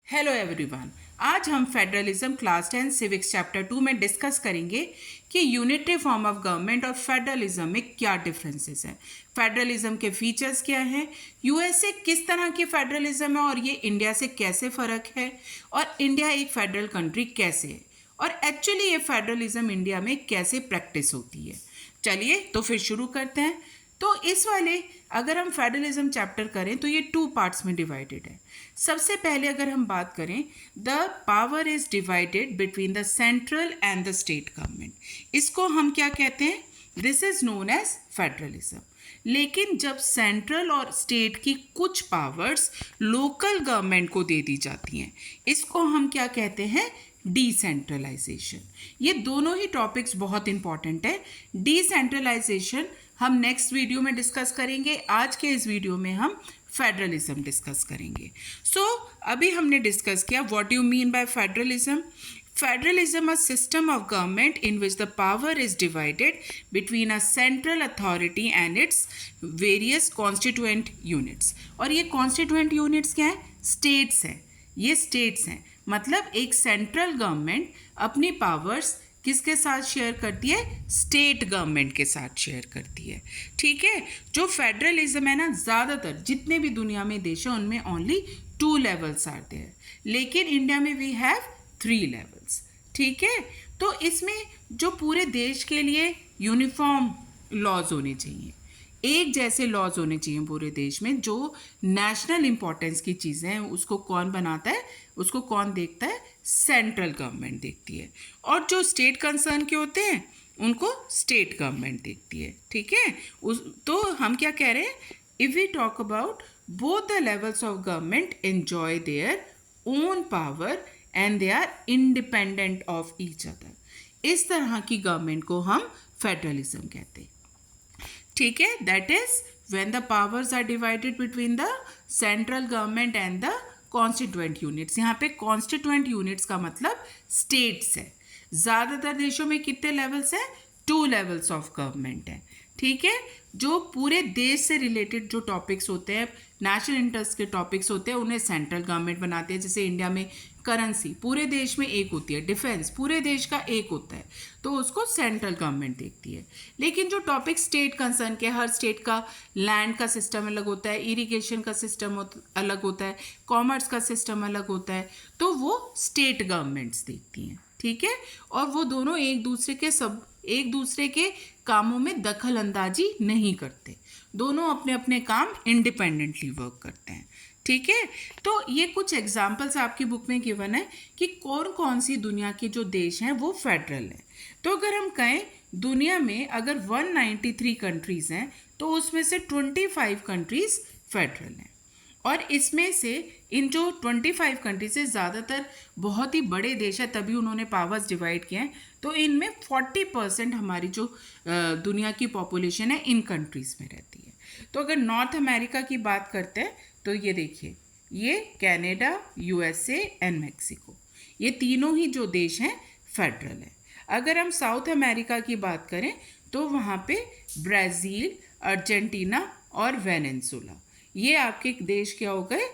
Hello everyone. आज हम federalism class 10 civics chapter 2 में डिस्कस करेंगे कि यूनिटरी फॉर्म ऑफ गवर्नमेंट और फेडरलिज्म में क्या डिफरेंसेस हैं, फेडरलिज्म के फीचर्स क्या हैं, यूएसए किस तरह की फेडरलिज्म है और ये इंडिया से कैसे फ़र्क है, और इंडिया एक फेडरल कंट्री कैसे है, और एक्चुअली ये फेडरलिज्म इंडिया में कैसे प्रैक्टिस होती है। चलिए तो फिर शुरू करते हैं। तो इस वाले अगर हम फेडरलिज्म चैप्टर करें तो ये 2 पार्ट्स में डिवाइडेड है। सबसे पहले अगर हम बात करें, the power is divided between the central and the state government. इसको हम क्या कहते हैं? This is known as federalism. लेकिन जब सेंट्रल और स्टेट की कुछ पावर्स लोकल गवर्नमेंट को दे दी जाती हैं, इसको हम क्या कहते हैं? डिसेंट्रलाइजेशन। ये दोनों ही टॉपिक्स बहुत इंपॉर्टेंट है। डिसेंट्रलाइजेशन हम नेक्स्ट वीडियो में डिस्कस करेंगे। आज के इस वीडियो में हम फेडरलिज्म डिस्कस करेंगे। अभी हमने डिस्कस किया what you mean by federalism. Federalism, a system of government in which the power is divided between a central authority and its various constituent units. और ये constituent units क्या है? States हैं। ये states हैं, मतलब एक सेंट्रल गवर्नमेंट अपनी पावर्स किसके साथ शेयर करती है? स्टेट गवर्नमेंट के साथ शेयर करती है। ठीक है। जो फेडरलिज्म है ना, ज़्यादातर जितने भी दुनिया में देश हैं उनमें ओनली 2 लेवल्स आते हैं, लेकिन इंडिया में वी हैव 3 लेवल्स। ठीक है। तो इसमें जो पूरे देश के लिए यूनिफॉर्म लॉज होने चाहिए, एक जैसे लॉज होने चाहिए पूरे देश में। जो नेशनल इंपॉर्टेंस की चीज़ें हैं उसको कौन बनाता है? उसको कौन देखता है? सेंट्रल गवर्नमेंट देखती है। और जो स्टेट कंसर्न के होते हैं उनको स्टेट गवर्नमेंट देखती है। ठीक है। तो हम क्या कह रहे हैं? If we talk about both the levels of government enjoy their own power and they are independent of each other, इस तरह की गवर्नमेंट को हम फेडरलिज्म कहते हैं। ठीक है। That is when the powers are divided between the central government and the constituent units. यहाँ पे कॉन्स्टिट्यूएंट यूनिट्स का मतलब स्टेट्स है। ज़्यादातर देशों में कितने लेवल्स हैं? 2 लेवल्स ऑफ गवर्नमेंट है। ठीक है। जो पूरे देश से रिलेटेड जो टॉपिक्स होते हैं, नेशनल इंटरेस्ट के टॉपिक्स होते हैं, उन्हें सेंट्रल गवर्नमेंट बनाते हैं। जैसे इंडिया में करेंसी पूरे देश में एक होती है, डिफेंस पूरे देश का एक होता है, तो उसको सेंट्रल गवर्नमेंट देखती है। लेकिन जो टॉपिक स्टेट कंसर्न के, हर स्टेट का लैंड का सिस्टम अलग होता है, इरिगेशन का सिस्टम अलग होता है, कॉमर्स का सिस्टम अलग होता है, तो वो स्टेट गवर्नमेंट्स देखती हैं। ठीक है। और वो दोनों एक दूसरे के कामों में दखल अंदाजी नहीं करते, दोनों अपने अपने काम इंडिपेंडेंटली वर्क करते हैं। ठीक है। तो ये कुछ एग्जाम्पल्स आपकी बुक में गिवन है कि कौन कौन सी दुनिया के जो देश हैं वो फेडरल हैं। तो अगर हम कहें दुनिया में अगर 193 कंट्रीज़ हैं तो उसमें से 25 कंट्रीज़ फेडरल हैं। और इसमें से इन जो 25 कंट्री से ज़्यादातर बहुत ही बड़े देश है, तभी उन्होंने पावर्स डिवाइड किए हैं। तो इनमें 40% हमारी जो दुनिया की पॉपुलेशन है इन कंट्रीज़ में रहती है। तो अगर नॉर्थ अमेरिका की बात करते हैं तो ये देखिए, ये कनाडा, यूएसए एंड मेक्सिको, ये तीनों ही जो देश हैं फेडरल है। अगर हम साउथ अमेरिका की बात करें तो वहाँ पे ब्राज़ील, अर्जेंटीना और वेनेजुएला, ये आपके देश क्या हो गए?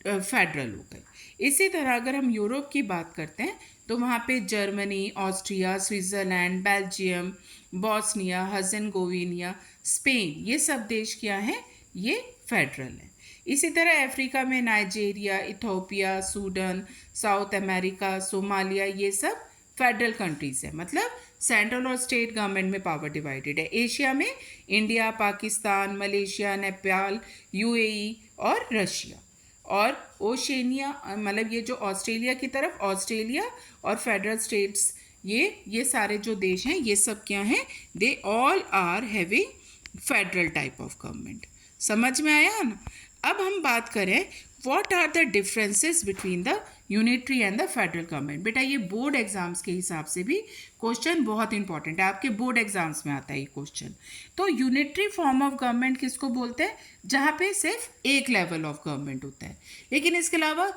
फेडरल हो गए। इसी तरह अगर हम यूरोप की बात करते हैं तो वहाँ पे Germany, Austria, Switzerland, Belgium, Bosnia, Herzegovina, Spain, ये सब देश क्या हैं? ये फेडरल हैं। इसी तरह अफ्रीका में Nigeria, Ethiopia, Sudan, south America, Somalia, ये सब फेडरल कंट्रीज़ है, मतलब सेंट्रल और स्टेट गवर्नमेंट में पावर डिवाइडेड है। एशिया में India, Pakistan, Malaysia, Nepal, UAE और रशिया। और ओशेनिया, मतलब ये जो ऑस्ट्रेलिया की तरफ, ऑस्ट्रेलिया और फेडरल स्टेट्स, ये सारे जो देश हैं ये सब क्या हैं? They all are having federal type of government. समझ में आया ना? अब हम बात करें what are the differences between the unitary and the federal government. बेटा ये बोर्ड एग्जाम्स के हिसाब से भी क्वेश्चन बहुत इंपॉर्टेंट है, आपके बोर्ड एग्जाम्स में आता है ये क्वेश्चन। तो यूनिटरी फॉर्म ऑफ गवर्नमेंट किसको बोलते हैं? जहाँ पे सिर्फ एक लेवल ऑफ गवर्नमेंट होता है, लेकिन इसके अलावा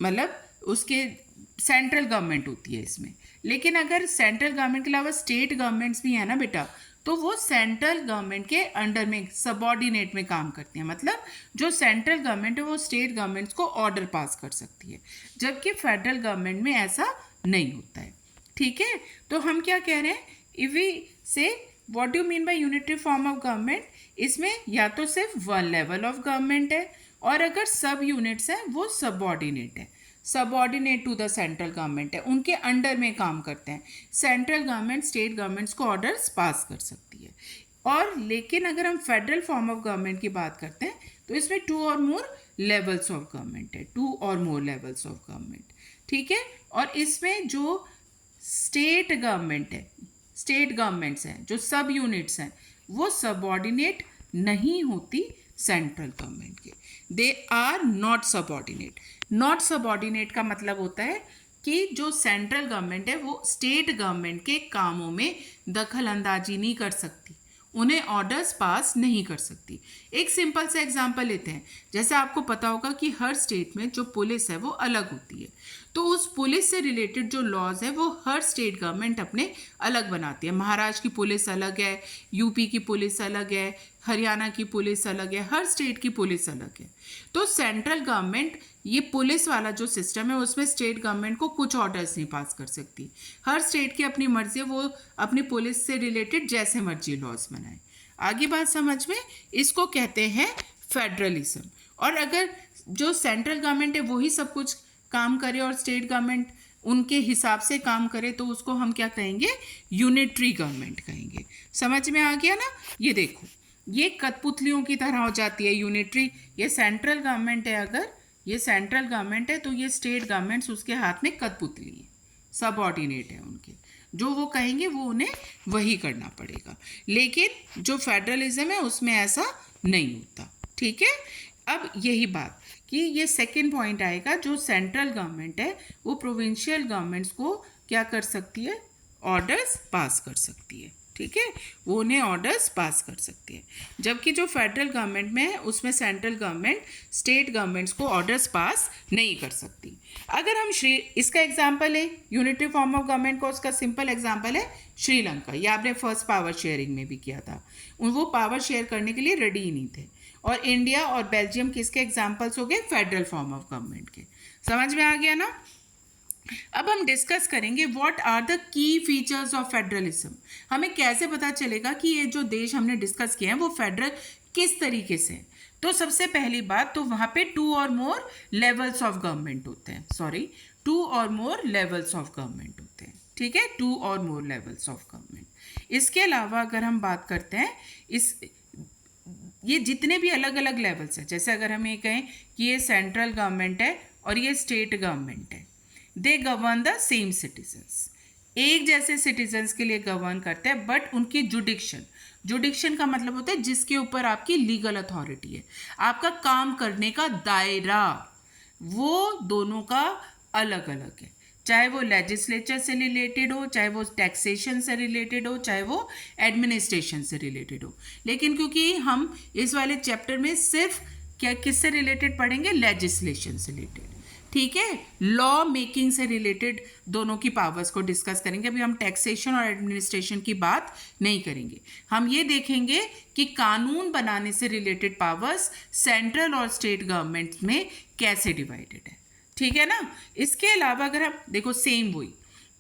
मतलब उसके सेंट्रल गवर्नमेंट होती है इसमें। लेकिन अगर सेंट्रल गवर्नमेंट के अलावा स्टेट गवर्नमेंट्स भी हैं ना बेटा, तो वो सेंट्रल गवर्नमेंट के अंडर में सबऑर्डिनेट में काम करती हैं। मतलब जो सेंट्रल गवर्नमेंट है वो स्टेट गवर्नमेंट्स को ऑर्डर पास कर सकती है, जबकि फेडरल गवर्नमेंट में ऐसा नहीं होता है। ठीक है, तो हम क्या कह रहे हैं, इफ वी से what do mean by unitary form of government, इसमें या तो सिर्फ वन लेवल ऑफ गवर्नमेंट है, और अगर सब यूनिट्स हैं वो सबऑर्डिनेट है, subordinate to the central government है, उनके अंडर में काम करते हैं। सेंट्रल गवर्नमेंट स्टेट गवर्नमेंट्स को ऑर्डर्स पास कर सकती है। और लेकिन अगर हम फेडरल फॉर्म ऑफ गवर्नमेंट की बात करते हैं तो इसमें टू और मोर लेवल्स ऑफ गवर्नमेंट है, टू और मोर लेवल्स ऑफ गवर्नमेंट। ठीक है, और इसमें जो स्टेट गवर्नमेंट है, स्टेट गवर्नमेंट्स हैं, जो सब यूनिट्स हैं, वो सबऑर्डिनेट नहीं होती सेंट्रल गवर्नमेंट के, they are not subordinate. Not subordinate का मतलब होता है कि जो सेंट्रल गवर्नमेंट है वो स्टेट गवर्नमेंट के कामों में दखल अंदाजी नहीं कर सकती, उन्हें ऑर्डर्स पास नहीं कर सकती। एक सिंपल सा एग्जांपल लेते हैं, जैसे आपको पता होगा कि हर स्टेट में जो पुलिस है वो अलग होती है, तो उस पुलिस से रिलेटेड जो लॉज है वो हर स्टेट गवर्नमेंट अपने अलग बनाती है। महाराष्ट्र की पुलिस अलग है, यूपी की पुलिस अलग है, हरियाणा की पुलिस अलग है, हर स्टेट की पुलिस अलग है। तो सेंट्रल गवर्नमेंट ये पुलिस वाला जो सिस्टम है उसमें स्टेट गवर्नमेंट को कुछ ऑर्डर्स नहीं पास कर सकती। हर स्टेट की अपनी मर्जी है, वो अपनी पुलिस से रिलेटेड जैसे मर्जी लॉज बनाए। आगे बात समझ में, इसको कहते हैं फेडरलिज्म। और अगर जो सेंट्रल गवर्नमेंट है वही सब कुछ काम करे और स्टेट गवर्नमेंट उनके हिसाब से काम करे तो उसको हम क्या कहेंगे, यूनिटरी गवर्नमेंट कहेंगे। समझ में आ गया ना? ये देखो, ये कठपुतलियों की तरह हो जाती है यूनिटरी। ये सेंट्रल गवर्नमेंट है, अगर ये सेंट्रल गवर्नमेंट है तो ये स्टेट गवर्नमेंट्स उसके हाथ में कठपुतली है, सबऑर्डिनेट है उनके, जो वो कहेंगे वो उन्हें वही करना पड़ेगा। लेकिन जो फेडरलिज्म है उसमें ऐसा नहीं होता। ठीक है, अब यही बात कि ये सेकंड पॉइंट आएगा, जो सेंट्रल गवर्नमेंट है वो प्रोविंशियल गवर्नमेंट्स को क्या कर सकती है, ऑर्डर्स पास कर सकती है। ठीक है, वो उन्हें ऑर्डर्स पास कर सकती है, जबकि जो फेडरल गवर्नमेंट में है उसमें सेंट्रल गवर्नमेंट स्टेट गवर्नमेंट्स को ऑर्डर्स पास नहीं कर सकती। अगर हम इसका एग्जांपल है यूनिटरी फॉर्म ऑफ गवर्नमेंट को, उसका सिंपल एग्जांपल है श्रीलंका। ये आपने फर्स्ट पावर शेयरिंग में भी किया था, वो पावर शेयर करने के लिए रेडी ही नहीं थे। और इंडिया और बेल्जियम किसके एग्जाम्पल्स हो गए, फेडरल फॉर्म ऑफ गवर्नमेंट के। समझ में आ गया ना? अब हम डिस्कस करेंगे what are the key features of federalism. हमें कैसे पता चलेगा कि ये जो देश हमने डिस्कस किए हैं वो फेडरल किस तरीके से है। तो सबसे पहली बात, तो वहाँ पे टू और मोर लेवल्स ऑफ गवर्नमेंट होते हैं, सॉरी, टू और मोर लेवल्स ऑफ गवर्नमेंट होते हैं। ठीक है, टू और मोर लेवल्स ऑफ गवर्नमेंट। इसके अलावा अगर हम बात करते हैं ये जितने भी अलग अलग लेवल्स हैं, जैसे अगर हम ये कहें कि ये सेंट्रल गवर्नमेंट है और ये स्टेट गवर्नमेंट है, दे गवर्न द सेम सिटीजन्स, एक जैसे सिटीजन्स के लिए गवर्न करते हैं, बट उनकी जुडिक्शन का मतलब होता है जिसके ऊपर आपकी लीगल अथॉरिटी है, आपका काम करने का दायरा, वो दोनों का अलग अलग है। चाहे वो लेजिस्लेचर से रिलेटेड हो, चाहे वो टैक्सेशन से रिलेटेड हो, चाहे वो एडमिनिस्ट्रेशन से रिलेटेड हो। लेकिन क्योंकि हम इस वाले चैप्टर में सिर्फ क्या किससे रिलेटेड पढ़ेंगे, लेजिस्लेशन से रिलेटेड। ठीक है, लॉ मेकिंग से रिलेटेड दोनों की पावर्स को डिस्कस करेंगे। अभी हम टैक्सेशन और एडमिनिस्ट्रेशन की बात नहीं करेंगे। हम ये देखेंगे कि कानून बनाने से रिलेटेड पावर्स सेंट्रल और स्टेट गवर्नमेंट में कैसे डिवाइडेड है। ठीक है ना? इसके अलावा अगर हम देखो, सेम वही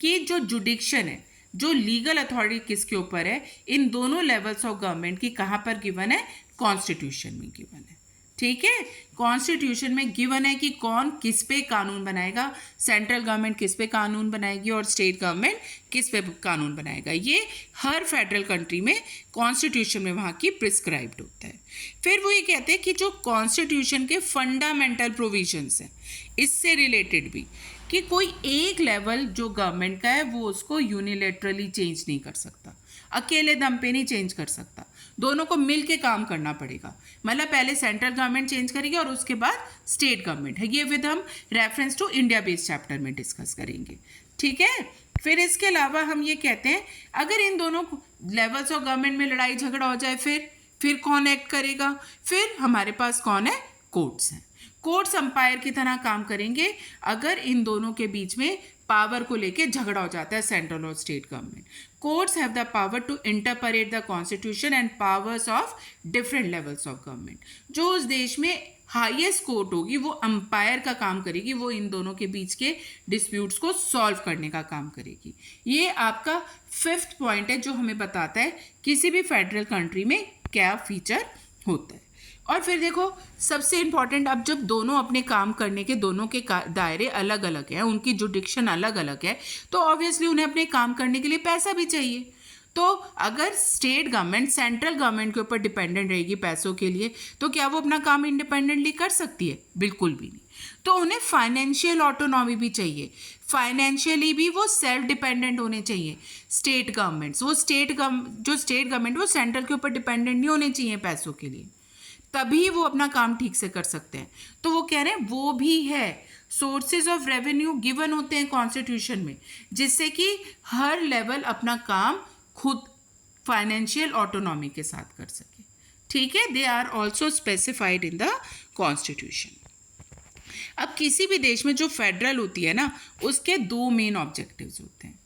कि जो जुडिक्शन है, जो लीगल अथॉरिटी किसके ऊपर है, इन दोनों लेवल्स ऑफ गवर्नमेंट की कहाँ पर गिवन है, कॉन्स्टिट्यूशन में गिवन है। ठीक है, कॉन्स्टिट्यूशन में गिवन है कि कौन किस पे कानून बनाएगा, सेंट्रल गवर्नमेंट किस पे कानून बनाएगी और स्टेट गवर्नमेंट किस पे कानून बनाएगा। ये हर फेडरल कंट्री में कॉन्स्टिट्यूशन में वहाँ की प्रिस्क्राइब्ड होता है। फिर वो ये कहते हैं कि जो कॉन्स्टिट्यूशन के फंडामेंटल प्रोविजंस हैं, इससे रिलेटेड भी कि कोई एक लेवल जो गवर्नमेंट का है वो उसको यूनिलेटरली चेंज नहीं कर सकता, अकेले दम पे नहीं चेंज कर सकता, दोनों को मिल के काम करना पड़ेगा। मतलब पहले सेंट्रल गवर्नमेंट चेंज करेगी और उसके बाद स्टेट गवर्नमेंट है। ये विद हम reference to India based chapter में डिस्कस करेंगे। ठीक है, फिर इसके अलावा हम ये कहते हैं अगर इन दोनों लेवल्स ऑफ गवर्नमेंट में लड़ाई झगड़ा हो जाए फिर कौन एक्ट करेगा, फिर हमारे पास कौन है, कोर्ट्स हैं। कोर्ट्स अंपायर की तरह काम करेंगे अगर इन दोनों के बीच में पावर को लेके झगड़ा हो जाता है सेंट्रल और state government. Courts have the power to interpret the constitution and powers of different levels of government. जो उस देश में हाईएस्ट कोर्ट होगी वो अंपायर का काम करेगी, वो इन दोनों के बीच के डिस्प्यूट्स को सॉल्व करने का काम करेगी। ये आपका 5th पॉइंट है जो हमें बताता है किसी भी फेडरल कंट्री में क्या फीचर होता है। और फिर देखो सबसे इम्पॉर्टेंट, अब जब दोनों अपने काम करने के दोनों के दायरे अलग अलग हैं, उनकी जुडिक्शन अलग अलग है, तो ऑब्वियसली उन्हें अपने काम करने के लिए पैसा भी चाहिए। तो अगर स्टेट गवर्नमेंट सेंट्रल गवर्नमेंट के ऊपर डिपेंडेंट रहेगी पैसों के लिए, तो क्या वो अपना काम इंडिपेंडेंटली कर सकती है? बिल्कुल भी नहीं। तो उन्हें फाइनेंशियल ऑटोनॉमी भी चाहिए, फाइनेंशियली भी वो सेल्फ डिपेंडेंट होने चाहिए। स्टेट गवर्नमेंट्स, वो स्टेट गवर्नमेंट वो सेंट्रल के ऊपर डिपेंडेंट नहीं होने चाहिए पैसों के लिए, तभी वो अपना काम ठीक से कर सकते हैं। तो वो कह रहे हैं वो भी है, सोर्सेज ऑफ रेवेन्यू गिवन होते हैं कॉन्स्टिट्यूशन में, जिससे कि हर लेवल अपना काम खुद फाइनेंशियल ऑटोनॉमी के साथ कर सके। ठीक है, they are also specified in the constitution. अब किसी भी देश में जो फेडरल होती है ना, उसके 2 मेन ऑब्जेक्टिव्स होते हैं,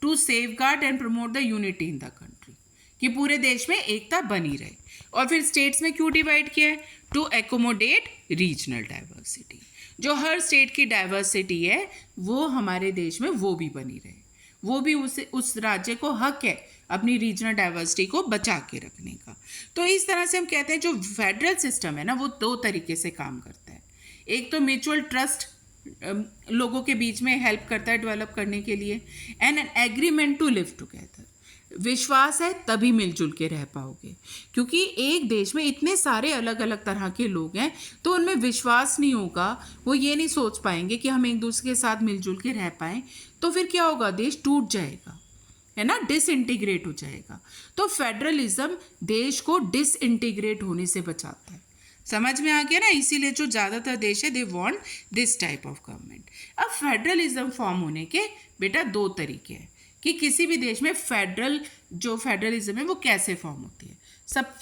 to safeguard and promote the unity in the country, कि पूरे देश में एकता बनी रहे। और फिर स्टेट्स में क्यों डिवाइड किया है? टू एकोमोडेट रीजनल डाइवर्सिटी, जो हर स्टेट की डाइवर्सिटी है वो हमारे देश में वो भी बनी रहे, वो भी उस राज्य को हक है अपनी रीजनल डाइवर्सिटी को बचा के रखने का। तो इस तरह से हम कहते हैं जो फेडरल सिस्टम है ना, वो 2 तरीके से काम करता है। एक तो म्यूचुअल ट्रस्ट लोगों के बीच में हेल्प करता है डेवलप करने के लिए, and an agreement to live together. विश्वास है तभी मिलजुल के रह पाओगे, क्योंकि एक देश में इतने सारे अलग अलग तरह के लोग हैं, तो उनमें विश्वास नहीं होगा, वो ये नहीं सोच पाएंगे कि हम एक दूसरे के साथ मिलजुल के रह पाएँ, तो फिर क्या होगा? देश टूट जाएगा, है ना, डिसइंटीग्रेट हो जाएगा। तो फेडरलिज्म देश को डिसइंटीग्रेट होने से बचाता है। समझ में आ गया ना? इसीलिए जो ज़्यादातर देश है they want this type of government. अब फेडरलिज्म फॉर्म होने के बेटा 2 तरीके हैं कि किसी भी देश में फेडरलिज्म है वो कैसे फॉर्म होती है।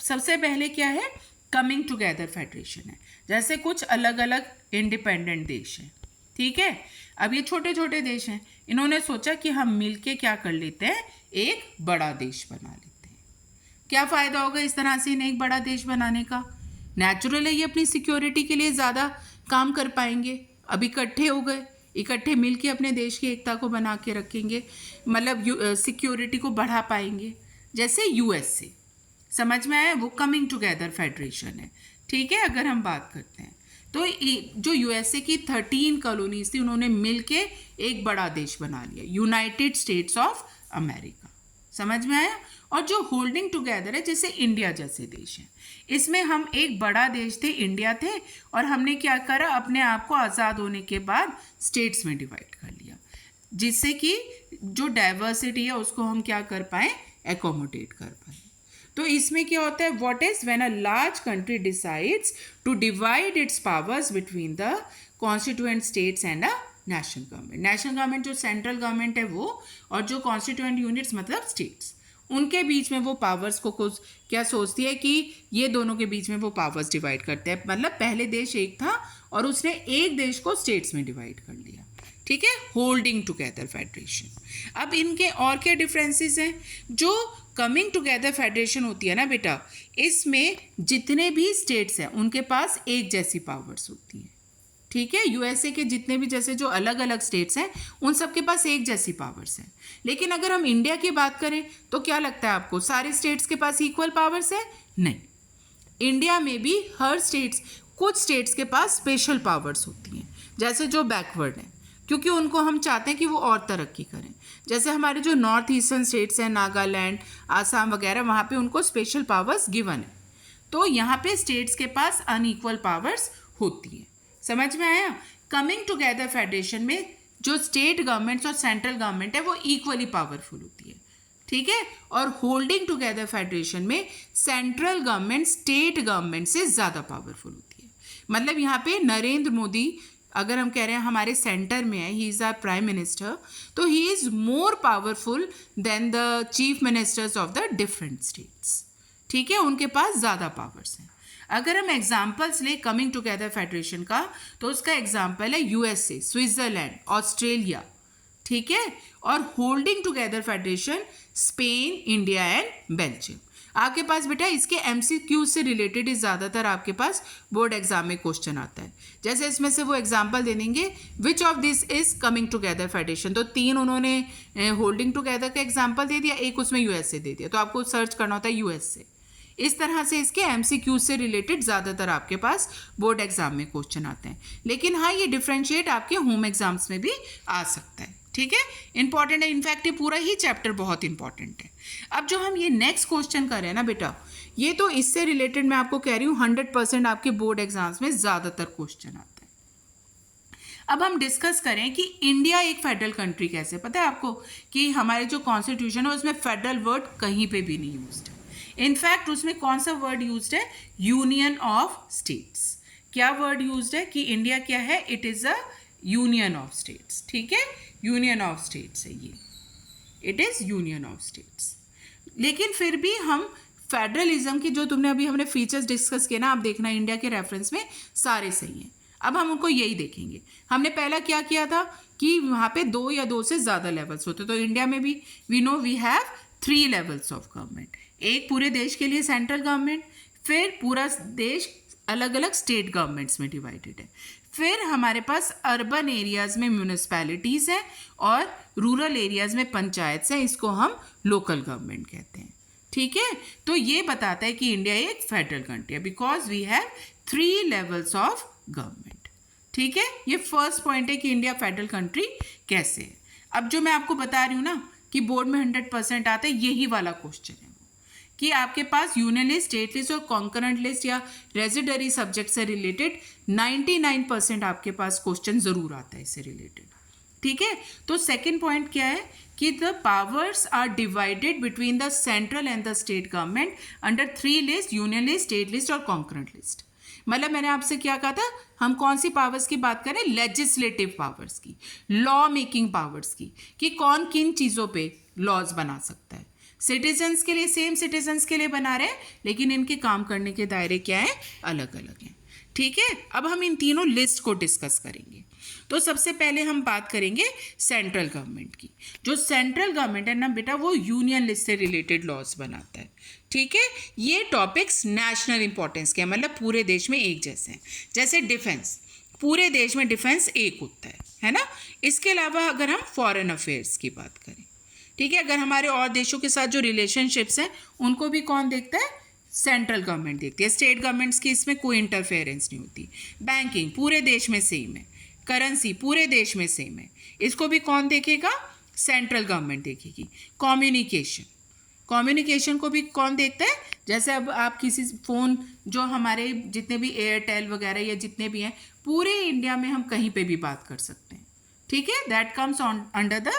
सबसे पहले क्या है? कमिंग टुगेदर फेडरेशन है। जैसे कुछ अलग अलग इंडिपेंडेंट देश हैं, ठीक है, अब ये छोटे छोटे देश हैं, इन्होंने सोचा कि हम मिलके क्या कर लेते हैं, एक बड़ा देश बना लेते हैं। क्या फ़ायदा होगा इस तरह से इन्हें एक बड़ा देश बनाने का? नेचुरल है, ये अपनी सिक्योरिटी के लिए ज़्यादा काम कर पाएंगे। अब इकट्ठे हो गए, इकट्ठे मिलके अपने देश की एकता को बना के रखेंगे, मतलब सिक्योरिटी को बढ़ा पाएंगे। जैसे यूएसए, समझ में आया? वो कमिंग टुगेदर फेडरेशन है, ठीक है। अगर हम बात करते हैं तो जो यूएसए की 13 कॉलोनीज थी, उन्होंने मिलके एक बड़ा देश बना लिया, यूनाइटेड स्टेट्स ऑफ अमेरिका। समझ में आया? और जो होल्डिंग टुगेदर है, जैसे इंडिया जैसे देश हैं, इसमें हम एक बड़ा देश थे, इंडिया थे, और हमने क्या करा, अपने आप को आज़ाद होने के बाद स्टेट्स में डिवाइड कर लिया, जिससे कि जो डाइवर्सिटी है उसको हम क्या कर पाएँ, एकोमोडेट कर पाएँ। तो इसमें क्या होता है, what is when a large country decides to divide its powers between the constituent states and a national government. National government जो सेंट्रल गवर्नमेंट है वो, और जो कॉन्स्टिट्यूएंट यूनिट्स मतलब स्टेट्स, उनके बीच में वो पावर्स को कुछ क्या सोचती है कि ये दोनों के बीच में वो पावर्स डिवाइड करते हैं। मतलब पहले देश एक था और उसने एक देश को स्टेट्स में डिवाइड कर लिया, ठीक है, होल्डिंग टुगेदर फेडरेशन। अब इनके और क्या डिफरेंसेस हैं? जो कमिंग टुगेदर फेडरेशन होती है ना बेटा, इसमें जितने भी स्टेट्स हैं उनके पास एक जैसी पावर्स होती हैं, ठीक है। यूएसए के जितने भी जैसे जो अलग अलग स्टेट्स हैं उन सब के पास एक जैसी पावर्स हैं। लेकिन अगर हम इंडिया की बात करें तो क्या लगता है आपको, सारे स्टेट्स के पास इक्वल पावर्स है? नहीं, इंडिया में भी हर कुछ स्टेट्स के पास स्पेशल पावर्स होती हैं, जैसे जो बैकवर्ड हैं, क्योंकि उनको हम चाहते हैं कि वो और तरक्की करें। जैसे हमारे जो नॉर्थ ईस्टर्न स्टेट्स हैं, नागालैंड, आसाम वगैरह, वहाँ पे उनको स्पेशल पावर्स गिवन है। तो यहाँ पे स्टेट्स के पास अनइक्वल पावर्स होती हैं। समझ में आया? कमिंग टुगेदर फेडरेशन में जो स्टेट गवर्नमेंट्स और सेंट्रल गवर्नमेंट है वो इक्वली पावरफुल होती है, ठीक है। और होल्डिंग टुगेदर फेडरेशन में सेंट्रल गवर्नमेंट स्टेट गवर्नमेंट से ज़्यादा पावरफुल होती है। मतलब यहाँ पे नरेंद्र मोदी, अगर हम कह रहे हैं हमारे सेंटर में है, he is our prime minister, तो he is more powerful than the chief ministers of the different states, ठीक है, उनके पास ज़्यादा पावर्स हैं। अगर हम एग्जाम्पल्स लें कमिंग टुगेदर फेडरेशन का, तो उसका एग्जाम्पल है यूएसए, स्विट्ज़रलैंड, ऑस्ट्रेलिया, ठीक है, और holding together federation Spain, India and Belgium. आपके पास बेटा इसके MCQ से रिलेटेड ही ज़्यादातर आपके पास बोर्ड एग्जाम में क्वेश्चन आता है। जैसे इसमें से वो एग्जांपल दे देंगे, which of this is coming together federation, तो 3 उन्होंने होल्डिंग टुगेदर का एग्जांपल दे दिया, एक उसमें USA दे दिया, तो आपको सर्च करना होता है US से। इस तरह से इसके MCQ से रिलेटेड ज़्यादातर आपके पास बोर्ड एग्जाम में क्वेश्चन आते हैं। लेकिन हाँ, ये डिफ्रेंशिएट आपके होम एग्जाम्स में भी आ सकता है, ठीक है, इंपॉर्टेंट है, इनफैक्ट ये पूरा ही चैप्टर बहुत इंपॉर्टेंट है। अब जो हम ये नेक्स्ट क्वेश्चन कर रहे हैं ना बेटा, ये तो इससे रिलेटेड मैं आपको कह रही हूँ 100% आपके बोर्ड एग्जाम्स में ज़्यादातर क्वेश्चन आता है। अब हम डिस्कस करें कि इंडिया एक फेडरल कंट्री कैसे, पता है आपको कि हमारे जो कॉन्स्टिट्यूशन है उसमें फेडरल वर्ड कहीं पे भी नहीं यूज्ड है। इनफैक्ट उसमें कौन सा वर्ड यूज्ड है, यूनियन ऑफ स्टेट्स। क्या वर्ड यूज्ड है कि इंडिया क्या है, it is a union of states, ठीक है, यूनियन ऑफ स्टेट्स है ये, it is union of states. लेकिन फिर भी हम फेडरलिज्म के जो तुमने अभी हमने फीचर्स डिस्कस किए ना, आप देखना इंडिया के रेफरेंस में सारे सही हैं। अब हम उनको यही देखेंगे। हमने पहला क्या किया था कि वहाँ पे 2 या 2 से ज़्यादा लेवल्स होते, तो इंडिया में भी we know we have 3 levels of government. एक पूरे देश के लिए सेंट्रल गवर्नमेंट, फिर पूरा देश अलग अलग स्टेट गवर्नमेंट्स में डिवाइडेड है, फिर हमारे पास अर्बन एरियाज़ में म्यूनिसिपैलिटीज़ हैं और रूरल एरियाज़ में पंचायत हैं, इसको हम लोकल गवर्नमेंट कहते हैं, ठीक है। तो ये बताता है कि इंडिया एक फेडरल कंट्री है because we have 3 levels of government, ठीक है। ये फर्स्ट पॉइंट है कि इंडिया फेडरल कंट्री कैसे है। अब जो मैं आपको बता रही हूँ ना कि बोर्ड में 100% आता है, यही वाला क्वेश्चन है कि आपके पास यूनियन लिस्ट, स्टेट लिस्ट और कॉन्करेंट लिस्ट या रेजिडरी सब्जेक्ट से रिलेटेड 99% आपके पास क्वेश्चन जरूर आता है इससे रिलेटेड, ठीक है। तो सेकंड पॉइंट क्या है कि the powers are divided between the central and the state government under 3 list, union list, state list और कॉन्करेंट लिस्ट। मतलब मैंने आपसे क्या कहा था, हम कौन सी पावर्स की बात करें, लेजिस्लेटिव पावर्स की, लॉ मेकिंग पावर्स की, कि कौन किन चीज़ों पे लॉज बना सकता है। सिटीजन्स के लिए सेम सिटीजन्स के लिए बना रहे हैं, लेकिन इनके काम करने के दायरे क्या हैं, अलग अलग हैं, ठीक है। अब हम इन तीनों लिस्ट को डिस्कस करेंगे। तो सबसे पहले हम बात करेंगे सेंट्रल गवर्नमेंट की। जो सेंट्रल गवर्नमेंट है ना बेटा, वो यूनियन लिस्ट से रिलेटेड लॉज बनाता है, ठीक है। ये टॉपिक्स नेशनल इंपॉर्टेंस के हैं, मतलब पूरे देश में एक जैसे हैं। जैसे डिफेंस, पूरे देश में डिफेंस एक होता है ना। इसके अलावा अगर हम फॉरेन अफेयर्स की बात करें, ठीक है, अगर हमारे और देशों के साथ जो रिलेशनशिप्स हैं उनको भी कौन देखता है, सेंट्रल गवर्नमेंट देखती है। स्टेट गवर्नमेंट्स की इसमें कोई इंटरफेरेंस नहीं होती। बैंकिंग पूरे देश में सेम है, करेंसी पूरे देश में सेम है, इसको भी कौन देखेगा, सेंट्रल गवर्नमेंट देखेगी। कम्युनिकेशन को भी कौन देखता है, जैसे अब आप किसी फ़ोन, जो हमारे जितने भी एयरटेल वगैरह या जितने भी हैं, पूरे इंडिया में हम कहीं पे भी बात कर सकते हैं, ठीक है, that comes on under the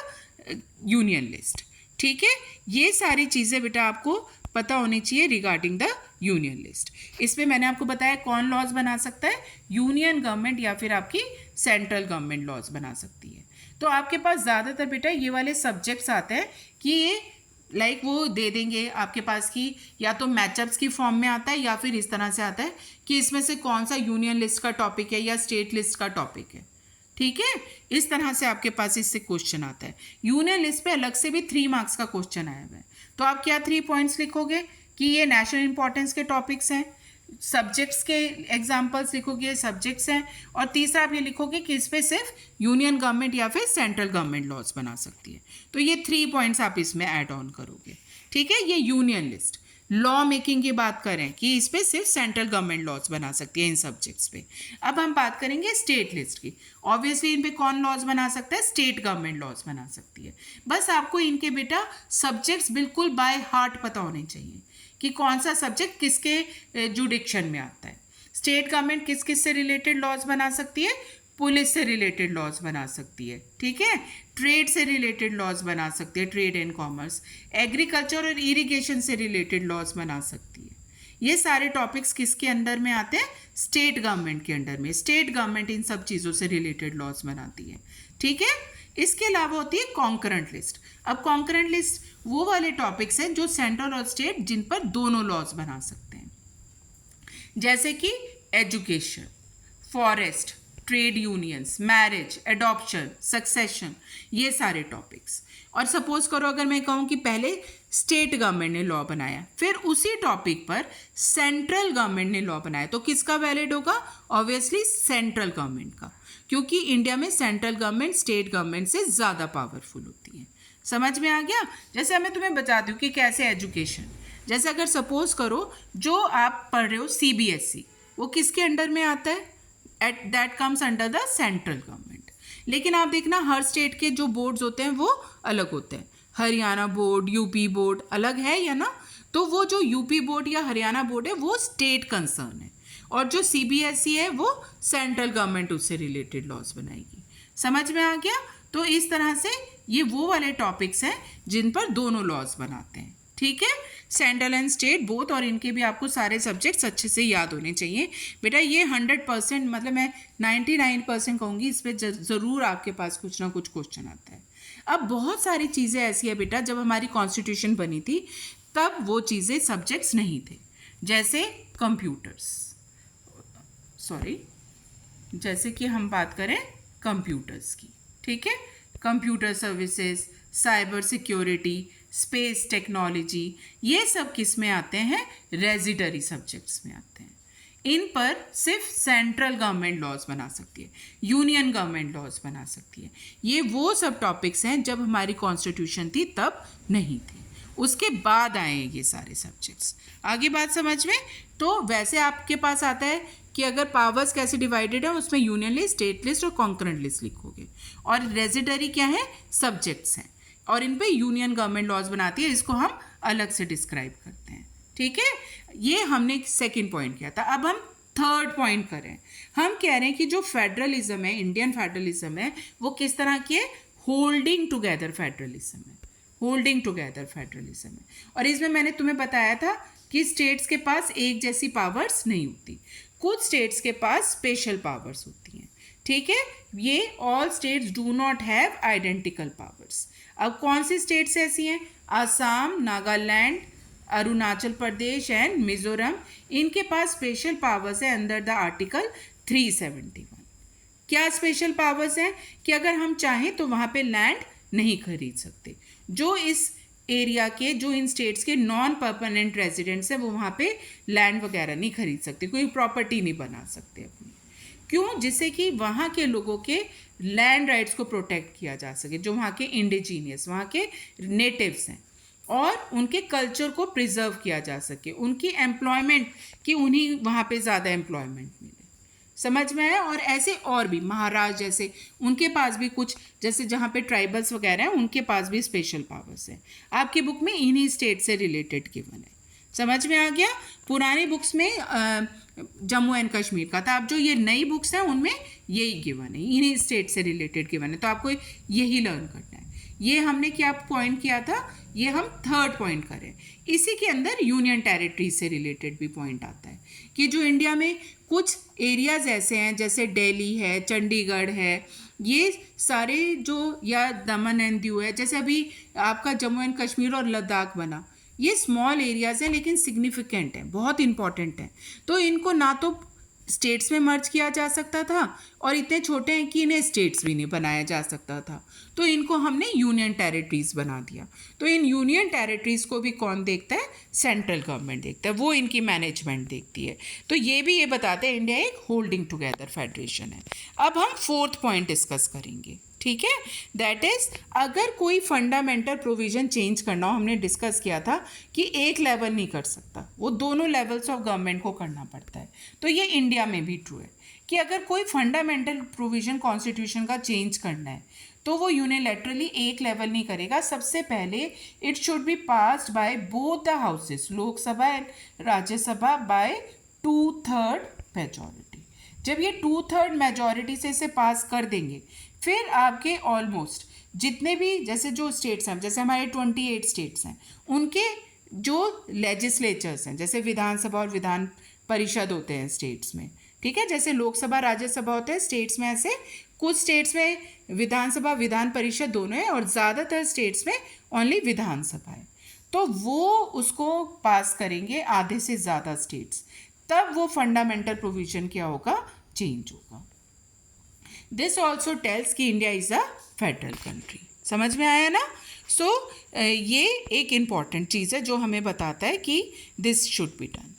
union list, ठीक है। ये सारी चीज़ें बेटा आपको पता होनी चाहिए रिगार्डिंग द यूनियन लिस्ट। इसमें मैंने आपको बताया कौन लॉज बना सकता है, यूनियन गवर्नमेंट या फिर आपकी सेंट्रल गवर्नमेंट लॉज बना सकती है। तो आपके पास ज़्यादातर बेटा ये वाले सब्जेक्ट्स आते हैं कि ये लाइक वो दे देंगे आपके पास कि या तो मैचअप्स की फॉर्म में आता है या फिर इस तरह से आता है कि इसमें से कौन सा यूनियन लिस्ट का टॉपिक है या स्टेट लिस्ट का टॉपिक है, ठीक है। इस तरह से आपके पास इससे क्वेश्चन आता है। यूनियन लिस्ट पे अलग से भी 3 मार्क्स का क्वेश्चन आया हुआ है, तो आप क्या 3 पॉइंट्स लिखोगे कि ये नेशनल इंपॉर्टेंस के टॉपिक्स हैं, सब्जेक्ट्स के एग्जाम्पल्स लिखोगे, सब्जेक्ट्स हैं, और तीसरा आप ये लिखोगे कि इस पर सिर्फ यूनियन गवर्नमेंट या फिर सेंट्रल गवर्नमेंट लॉज बना सकती है। तो ये 3 पॉइंट्स आप इसमें ऐड ऑन करोगे, ठीक है। ये यूनियन लिस्ट। लॉ मेकिंग की बात करें कि इस पर सिर्फ सेंट्रल गवर्नमेंट लॉज बना सकती है इन सब्जेक्ट्स पे। अब हम बात करेंगे स्टेट लिस्ट की। ऑब्वियसली इन पे कौन लॉज बना सकता है, स्टेट गवर्नमेंट लॉज बना सकती है। बस आपको इनके बेटा सब्जेक्ट्स बिल्कुल बाय हार्ट पता होने चाहिए कि कौन सा सब्जेक्ट किसके जुडिक्शन में आता है। स्टेट गवर्नमेंट किस किस से रिलेटेड लॉज बना सकती है, पुलिस से रिलेटेड लॉज बना सकती है, ठीक है। ट्रेड से रिलेटेड लॉज बना सकती है, ट्रेड एंड कॉमर्स। एग्रीकल्चर और इरिगेशन से रिलेटेड लॉज बना सकती है। ये सारे टॉपिक्स किसके अंडर में आते हैं, स्टेट गवर्नमेंट के अंडर में। स्टेट गवर्नमेंट इन सब चीज़ों से रिलेटेड लॉज बनाती है, ठीक है। इसके अलावा होती है कॉन्करेंट लिस्ट। अब कॉन्करेंट लिस्ट वो वाले टॉपिक्स हैं जो सेंट्रल और स्टेट जिन पर दोनों लॉज बना सकते हैं, जैसे कि education, forest, trade unions, marriage, adoption, succession, ये सारे टॉपिक्स। और सपोज करो अगर मैं कहूँ कि पहले स्टेट गवर्नमेंट ने लॉ बनाया, फिर उसी टॉपिक पर सेंट्रल गवर्नमेंट ने लॉ बनाया, तो किसका वैलिड होगा? ऑब्वियसली सेंट्रल गवर्नमेंट का, क्योंकि इंडिया में सेंट्रल गवर्नमेंट स्टेट गवर्नमेंट से ज़्यादा पावरफुल होती है। समझ में आ गया? जैसे मैं तुम्हें बताती हूँ कि कैसे एजुकेशन, जैसे अगर सपोज करो जो आप पढ़ रहे हो CBSE, वो किसके अंडर में आता है? That comes under the central government. लेकिन आप देखना हर स्टेट के जो बोर्ड्स होते हैं वो अलग होते हैं। हरियाणा बोर्ड, यूपी बोर्ड अलग है या ना? तो वो जो यूपी बोर्ड या हरियाणा बोर्ड है वो स्टेट कंसर्न है, और जो CBSE है वो सेंट्रल गवर्नमेंट उससे रिलेटेड लॉज बनाएगी। समझ में आ गया? तो इस तरह से ये वो वाले टॉपिक्स हैं जिन पर दोनों लॉज बनाते हैं। ठीक है, सेंट्रल एंड स्टेट बोथ, और इनके भी आपको सारे सब्जेक्ट्स अच्छे से याद होने चाहिए बेटा। ये 100%, मतलब मैं 99% कहूँगी, इस पर ज़रूर आपके पास कुछ ना कुछ क्वेश्चन आता है। अब बहुत सारी चीज़ें ऐसी है बेटा, जब हमारी कॉन्स्टिट्यूशन बनी थी तब वो चीज़ें सब्जेक्ट्स नहीं थे, जैसे कंप्यूटर्स, जैसे कि हम बात करें कंप्यूटर्स की। ठीक है, computer services, cyber security, space technology, ये सब किस में आते हैं? रेजिडरी सब्जेक्ट्स में आते हैं। इन पर सिर्फ सेंट्रल गवर्नमेंट लॉज बना सकती है, यूनियन गवर्नमेंट लॉज बना सकती है। ये वो सब टॉपिक्स हैं जब हमारी कॉन्स्टिट्यूशन थी तब नहीं थी, उसके बाद आए ये सारे सब्जेक्ट्स। आगे बात समझ में? तो वैसे आपके पास आता है कि अगर पावर्स कैसे डिवाइडेड है, उसमें यूनियन लिस्ट, स्टेट लिस्ट और कॉन्करेंट लिस्ट लिखोगे, और रेजिडरी क्या है? सब्जेक्ट्स हैं, और इन पे यूनियन गवर्नमेंट लॉज बनाती है, इसको हम अलग से डिस्क्राइब करते हैं। ठीक है, ये हमने सेकंड पॉइंट किया था। अब हम थर्ड पॉइंट करें। हम कह रहे हैं कि जो फेडरलिज्म है, इंडियन फेडरलिज्म है, वो किस तरह की है? होल्डिंग टुगेदर फेडरलिज्म है, होल्डिंग टुगेदर फेडरलिज्म है। और इसमें मैंने तुम्हें बताया था कि स्टेट्स के पास एक जैसी पावर्स नहीं होती, कुछ स्टेट्स के पास स्पेशल पावर्स होती हैं। ठीक है, ये all states do not have identical powers. अब कौन सी स्टेट्स ऐसी हैं? असम, नागालैंड, अरुणाचल प्रदेश एंड मिजोरम, इनके पास स्पेशल पावर्स है अंडर द आर्टिकल 371। क्या स्पेशल पावर्स हैं? कि अगर हम चाहें तो वहाँ पे लैंड नहीं खरीद सकते। जो इस एरिया के, जो इन स्टेट्स के नॉन परमानेंट रेजिडेंट्स हैं, वो वहाँ पे लैंड वगैरह नहीं खरीद सकते, कोई प्रॉपर्टी नहीं बना सकते अपनी। क्यों? जिससे कि वहाँ के लोगों के लैंड राइट्स को प्रोटेक्ट किया जा सके, जो वहाँ के इंडिजीनियस, वहाँ के नेटिव्स हैं, और उनके कल्चर को प्रिजर्व किया जा सके, उनकी एम्प्लॉयमेंट की उन्हीं वहाँ पे ज़्यादा एम्प्लॉयमेंट मिले। समझ में आया? और ऐसे और भी महाराष्ट्र जैसे, उनके पास भी कुछ, जैसे जहाँ पे ट्राइबल्स वगैरह हैं, उनके पास भी स्पेशल पावर्स हैं। आपकी बुक में इन्हीं स्टेट से रिलेटेड गिवन है। समझ में आ गया? पुरानी बुक्स में जम्मू एंड कश्मीर का था, अब जो ये नई बुक्स हैं उनमें यही गिवन है, इन्हीं स्टेट से रिलेटेड गिवन है, तो आपको यही लर्न करना है। ये हमने क्या पॉइंट किया था, ये हम थर्ड पॉइंट करें। इसी के अंदर यूनियन टेरिटरीज से रिलेटेड भी पॉइंट आता है कि जो इंडिया में कुछ एरियाज ऐसे हैं, जैसे दिल्ली है, चंडीगढ़ है, ये सारे जो, या दमन एंड दीव है, जैसे अभी आपका जम्मू एंड कश्मीर और लद्दाख बना, ये स्मॉल एरियाज़ हैं लेकिन सिग्निफिकेंट हैं, बहुत इंपॉर्टेंट हैं। तो इनको ना तो स्टेट्स में मर्ज किया जा सकता था, और इतने छोटे हैं कि इन्हें स्टेट्स भी नहीं बनाया जा सकता था, तो इनको हमने यूनियन टेरिटरीज बना दिया। तो इन यूनियन टेरिटरीज को भी कौन देखता है? सेंट्रल गवर्नमेंट देखता है, वो इनकी मैनेजमेंट देखती है। तो ये भी ये बताते हैं इंडिया एक होल्डिंग टुगेदर फेडरेशन है। अब हम फोर्थ पॉइंट डिस्कस करेंगे। ठीक है, दैट इज, अगर कोई फंडामेंटल प्रोविजन चेंज करना हो, हमने डिस्कस किया था कि एक लेवल नहीं कर सकता, वो दोनों लेवल्स ऑफ गवर्नमेंट को करना पड़ता है। तो ये इंडिया में भी ट्रू है कि अगर कोई फंडामेंटल प्रोविजन कॉन्स्टिट्यूशन का चेंज करना है तो वो यूनिलैटरली एक लेवल नहीं करेगा। सबसे पहले it should be passed by both the houses, Lok Sabha and Rajya Sabha, by 2/3 majority. जब ये 2/3 मेजॉरिटी से इसे पास कर देंगे, फिर आपके ऑलमोस्ट जितने भी, जैसे जो स्टेट्स हैं, जैसे हमारे 28 स्टेट्स हैं, उनके जो लेजिस्लेचर्स हैं, जैसे विधानसभा और विधान परिषद होते हैं स्टेट्स में, ठीक है, जैसे लोकसभा राज्यसभा होते हैं स्टेट्स में, ऐसे कुछ स्टेट्स में विधानसभा विधान परिषद दोनों है, और ज़्यादातर स्टेट्स में ओनली विधानसभा है। तो वो उसको पास करेंगे आधे से ज़्यादा स्टेट्स, तब वो फंडामेंटल प्रोविजन क्या होगा? चेंज होगा। दिस ऑल्सो टेल्स कि India is a federal country. समझ में आया ना? सो ये एक इम्पॉर्टेंट चीज़ है जो हमें बताता है कि दिस शुड बी डन।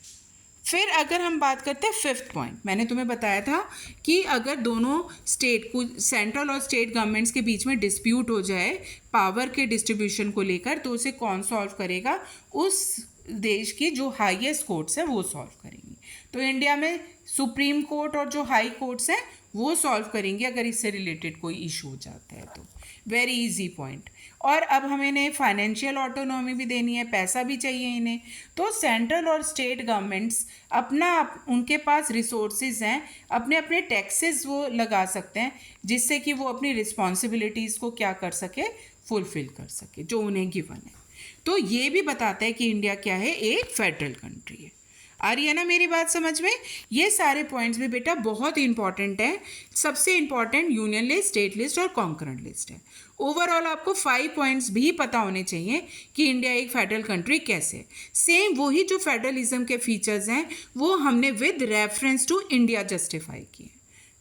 फिर अगर हम बात करते हैं फिफ्थ पॉइंट, मैंने तुम्हें बताया था कि अगर दोनों स्टेट को, सेंट्रल और स्टेट गवर्नमेंट्स के बीच में डिस्प्यूट हो जाए पावर के डिस्ट्रीब्यूशन को लेकर, तो उसे कौन सॉल्व करेगा? उस देश की जो हाईएस्ट कोर्ट्स हैं वो सॉल्व करेंगी। तो इंडिया में सुप्रीम कोर्ट और जो हाई कोर्ट्स हैं वो सॉल्व करेंगे अगर इससे रिलेटेड कोई इशू हो जाता है तो। Very easy point. और अब हमें इन्हें फाइनेंशियल ऑटोनॉमी भी देनी है, पैसा भी चाहिए इन्हें। तो सेंट्रल और स्टेट गवर्नमेंट्स उनके पास रिसोर्सेज हैं, अपने अपने टैक्सेस वो लगा सकते हैं जिससे कि वो अपनी रिस्पॉन्सिबिलिटीज़ को क्या कर सके, फुलफिल कर सके जो उन्हें गिवन है। तो ये भी बताता है कि इंडिया क्या है, एक फेडरल कंट्री है। आ रही है ना मेरी बात समझ में? ये सारे पॉइंट्स भी बेटा बहुत ही इंपॉर्टेंट है। सबसे important union list, state list और कॉन्करेंट लिस्ट है। ओवरऑल आपको 5 पॉइंट्स भी पता होने चाहिए कि इंडिया एक फेडरल कंट्री कैसे है। सेम वही जो फेडरलिज्म के फीचर्स हैं वो हमने with reference to India justify किए।